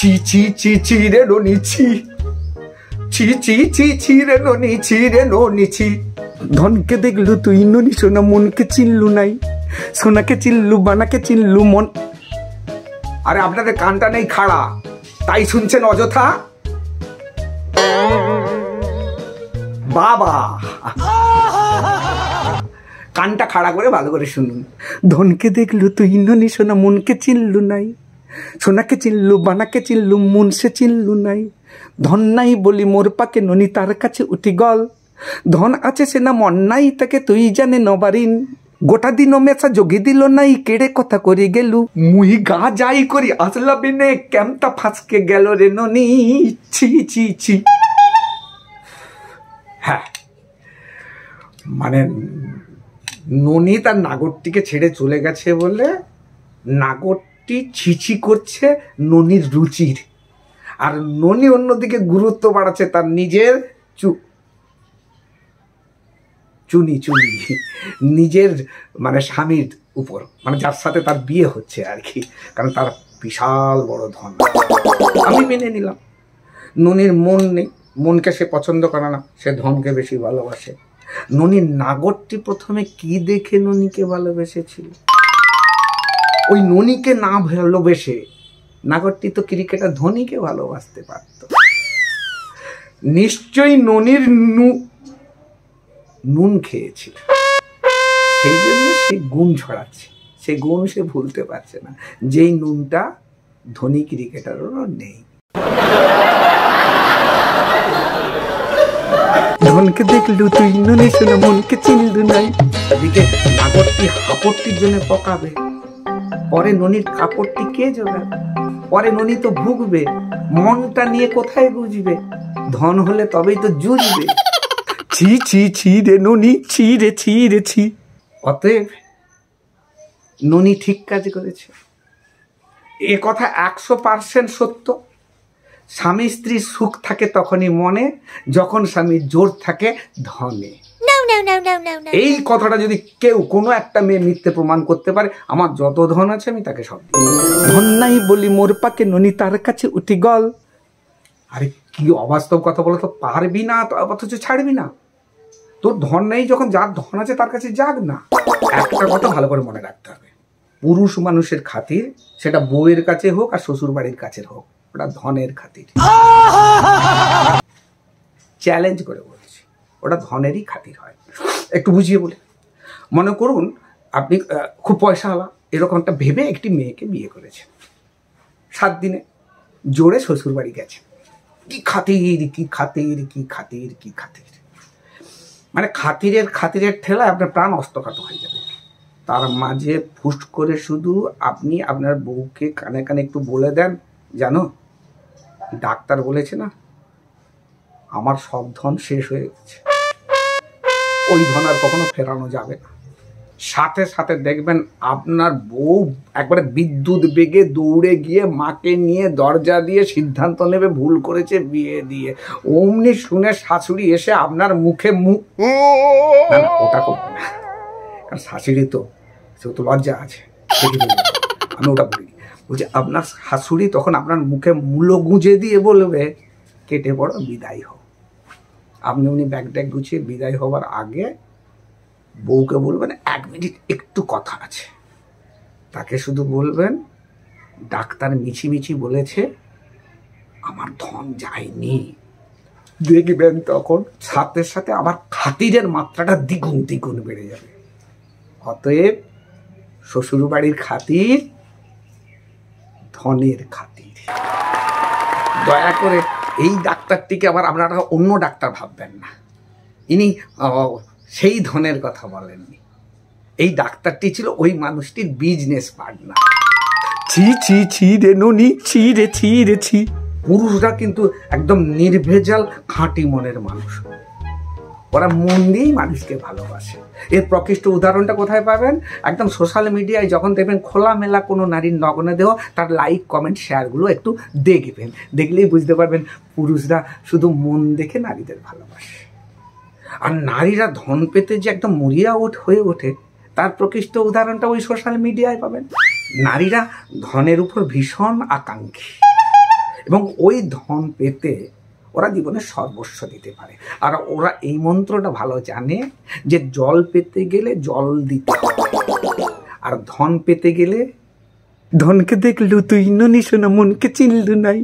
ছি ছি ছি ছি রে ননি ছি, ছি ছি ছি ছি রে ননি ছি রে ননি ছি। ধনকে দেখলু তুই ননি সোনা, মনকে চিনলু নাই। সোনাকে চিনলু, বানাকে চিনলু, মন। আরে আপনাদের কানটা নেই খাড়া, তাই শুনছেন অযথা। বাবা কানটা খাড়া করে ভালো করে শুনুন। ধনকে দেখলু তুই ননি সোনা, মনকে চিনলু নাই। সোনাকে চিনলু, বানাকে চিনলু, মন সে চিনলু নাই। ধন নাই বলি মোর পাকে ননি, তার কাছে উঠি গল। ধন আছে সে না মন নাই, তাকে তুই জানে নবারিন। গোটা দিন মেসা যোগী দিল নাই, কেড়ে কথা করি গেলু। মুই গা যাই করি আসলা বিনে, কেমতা ফাঁসকে গেল রে ননি। ছি ছি ছি। হ্যাঁ, মানে ননি তার নাগরটিকে ছেড়ে চলে গেছে বলে নাগরটি ছিছি করছে ননির রুচির, আর ননি অন্যদিকে গুরুত্ব বাড়াচ্ছে তার নিজের চুনি চুনি নিজের মানে স্বামীর উপর, মানে যার সাথে তার বিয়ে হচ্ছে আর কি, কারণ তার বিশাল বড় ধন। আমি মেনে নিলাম ননির মন নেই, মনকে সে পছন্দ করে না, সে ধনকে বেশি ভালোবাসে। ননির নাগরটি প্রথমে কি দেখে ননিকে ভালোবেসেছিল? ওই ননিকে না ভালোবেসে নাগরটি তো ক্রিকেটার ধোনিকে ভালোবাসতে পারত। নিশ্চয়ই ননির নুন খেয়েছিল, সেই জন্য সে গুণ ছড়াচ্ছে। সে গুণ সে ভুলতে পারছে না, যেই নুনটা ধোনি ক্রিকেটারেরও নেই। ধনকে দেখলু তুই ননি সোনা, মনকে চিনলু নাই। এদিকে নাগরটি হাপড়টির জন্য পকাবে, পরে ননির কাপড়টি কে জোগাবে? পরে ননি তো ভুগবে, মনটা নিয়ে কোথায় বুঝবে? ধন হলে তবেই তো জুঝবে। ছি ছি ছি রে ননি, ছি রে ছি রে ছি। অতএব ননি ঠিক কাজ করেছে, এ কথা 100% সত্য। স্বামী স্ত্রীর সুখ থাকে তখনই মনে, যখন স্বামীর জোর থাকে ধনে। এই কথাটা যদি কেউ কোনো একটা মেয়ে মিথ্যে প্রমাণ করতে পারে, আমার যত ধন আছে আমি তাকে সব দিই। ধন নাই বলি মোর পাকে ননি, তার কাছে উঠি গল। আরে কি অবাস্তব কথা বলো তো, পারবি না অথচ ছাড়বি না? তোর ধন নেই যখন, যার ধন আছে তার কাছে যাক না। একটা কথা ভালো করে মনে রাখতে হবে, পুরুষ মানুষের খাতির, সেটা বউয়ের কাছে হোক আর শ্বশুর বাড়ির কাছে হোক, ওটা ধনের খাতির। চ্যালেঞ্জ করে বলছি, ওটা ধনেরই খাতির হয়। একটু বুঝিয়ে বলি, মনে করুন আপনি খুব পয়সাওয়ালা, এরকমটা ভেবে একটি মেয়েকে বিয়ে করেছেন। 7 দিনে জোরে শ্বশুর বাড়ি গেছে। কি খাতির, কি খাতির, কি খাতির, কি খাতির, মানে খাতিরের ঠেলায় আপনার প্রাণ অস্তঘাত হয়ে যাবে। তার মাঝে ফুস করে শুধু আপনি আপনার বউকে কানে কানে একটু বলে দেন, জানো ডাক্তার বলেছে না আমার সব ধন শেষ হয়ে গেছে। ওই ধন আর কখনো ফেরানো যাবে না। সাথে সাথে দেখবেন আপনার বউ একবারে বিদ্যুৎ বেগে দৌড়ে গিয়ে মাকে নিয়ে দরজা দিয়ে সিদ্ধান্ত নেবে ভুল করেছে বিয়ে দিয়ে। অমনি শুনে শাশুড়ি এসে আপনার মুখে মুখ, না ওটা করবে না, কারণ শাশুড়ি তো সে তো লজ্জা আছে, আমি ওটা বলি। বলছি আপনার শাশুড়ি তখন আপনার মুখে মূলো গুঁজে দিয়ে বলবে কেটে পড়ো, বিদায় হও। আপনি উনি ব্যাগ ট্যাগ গুছিয়ে বিদায় হওয়ার আগে বউকে বলবেন 1 মিনিট একটু কথা আছে। তাকে শুধু বলবেন ডাক্তার মিছিমিছি বলেছে আমার ধন যায়নি। দেখবেন তখন সাথে সাথে আবার খাতিরের মাত্রাটা দ্বিগুণ বেড়ে যাবে। অতএব শ্বশুর বাড়ির খাতির ধনের খাতির। দয়া করে এই ডাক্তারটিকে আবার আপনারা অন্য ডাক্তার ভাববেন না, ইনি সেই ধনের কথা বলেননি। এই ডাক্তারটি ছিল ওই মানুষটির বিজনেস পার্টনার। ছি ছি ছি রে ননি, ছি রে ছি রে ছি। পুরুষরা কিন্তু একদম নির্ভেজাল খাঁটি মনের মানুষ, ওরা মন দিয়েই মানুষকে ভালোবাসে। এর প্রকৃষ্ট উদাহরণটা কোথায় পাবেন? একদম সোশ্যাল মিডিয়ায় যখন দেখবেন খোলামেলা কোনো নারীর নগ্ন দেহ, তার লাইক কমেন্ট শেয়ারগুলো একটু দেখবেন, দেখলেই বুঝতে পারবেন পুরুষরা শুধু মন দেখে নারীদের ভালোবাসে। আর নারীরা ধন পেতে যে একদম মরিয়া হয়ে ওঠে, তার প্রকৃষ্ট উদাহরণটা ওই সোশ্যাল মিডিয়ায় পাবেন। নারীরা ধনের উপর ভীষণ আকাঙ্ক্ষী, এবং ওই ধন পেতে ওরা জীবনে সর্বস্ব দিতে পারে। আর ওরা এই মন্ত্রটা ভালো জানে যে জল পেতে গেলে জল দিতে, আর ধন পেতে গেলে ধনকে দেখলু তুই ননি শোনা মনকে চিনলু নাই।